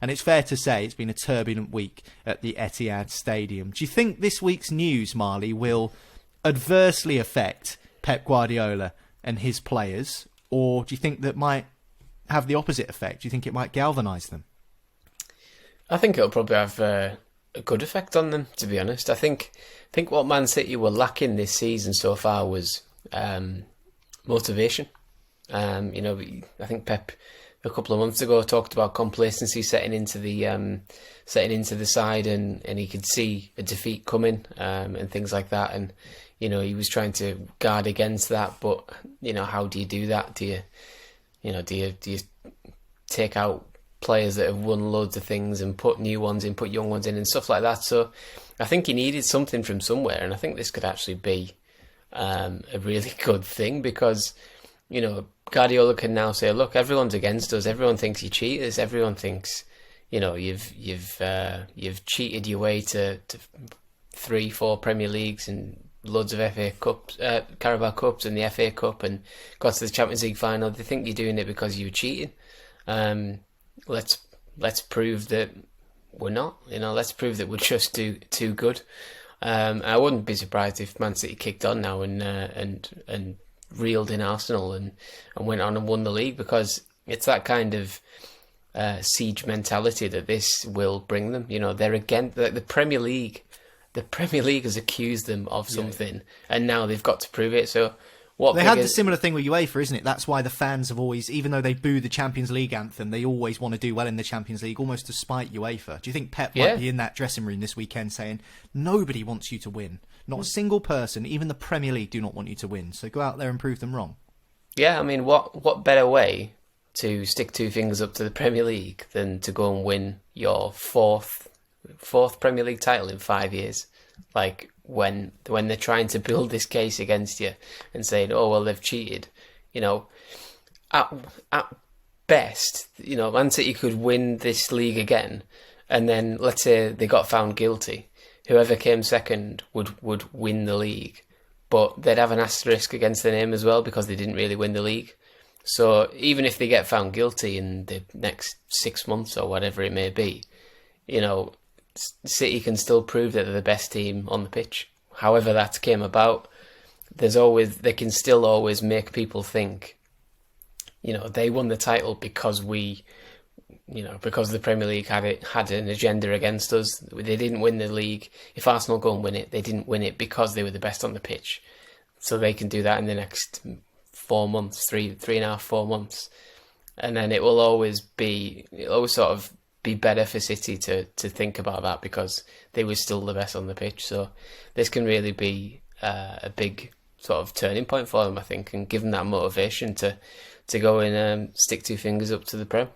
And it's fair to say it's been a turbulent week at the Etihad Stadium. Do you think this week's news, Marley, will adversely affect Pep Guardiola and his players? Or do you think that might have the opposite effect? Do you think it might galvanise them? I think it'll probably have a good effect on them, to be honest. I think what Man City were lacking this season so far was motivation. I think Pep a couple of months ago talked about complacency setting into the side, and he could see a defeat coming and things like that. And he was trying to guard against that. But how do you do that? Do you take out players that have won loads of things and put new ones in, put young ones in, and stuff like that? So I think he needed something from somewhere, and I think this could actually be a really good thing, because Guardiola can now say, look, everyone's against us. Everyone thinks you cheaters. Everyone thinks you've cheated your way to 3-4 Premier Leagues and loads of FA Cups, Carabao Cups and the FA Cup, and got to the Champions League final. They think you're doing it because you were cheating. Let's prove that we're not. Let's prove that we're just too good. I wouldn't be surprised if Man City kicked on now and reeled in Arsenal and went on and won the league, because it's that kind of siege mentality that this will bring them. They're again the Premier League. The Premier League has accused them of something, and now they've got to prove it. So they had the similar thing with UEFA, isn't it? That's why the fans have always, even though they boo the Champions League anthem, they always want to do well in the Champions League, almost to spite UEFA. Do you think Pep might be in that dressing room this weekend saying, nobody wants you to win? Not a single person, even the Premier League, do not want you to win. So go out there and prove them wrong. Yeah, I mean, what better way to stick two fingers up to the Premier League than to go and win your fourth Premier League title in 5 years? Like, when they're trying to build this case against you and saying, oh, well, they've cheated. At best, Man City could win this league again, and then let's say they got found guilty. Whoever came second would win the league, but they'd have an asterisk against their name as well, because they didn't really win the league. So even if they get found guilty in the next 6 months or whatever it may be, City can still prove that they're the best team on the pitch. However that came about, they can still always make people think, they won the title because because the Premier League had an agenda against us. They didn't win the league. If Arsenal go and win it, they didn't win it because they were the best on the pitch. So they can do that in the next 4 months, 3.5, 4 months, and then it'll always sort of be better for City to think about that, because they were still the best on the pitch. So this can really be a big sort of turning point for them, I think, and give them that motivation to go and stick two fingers up to the Prem.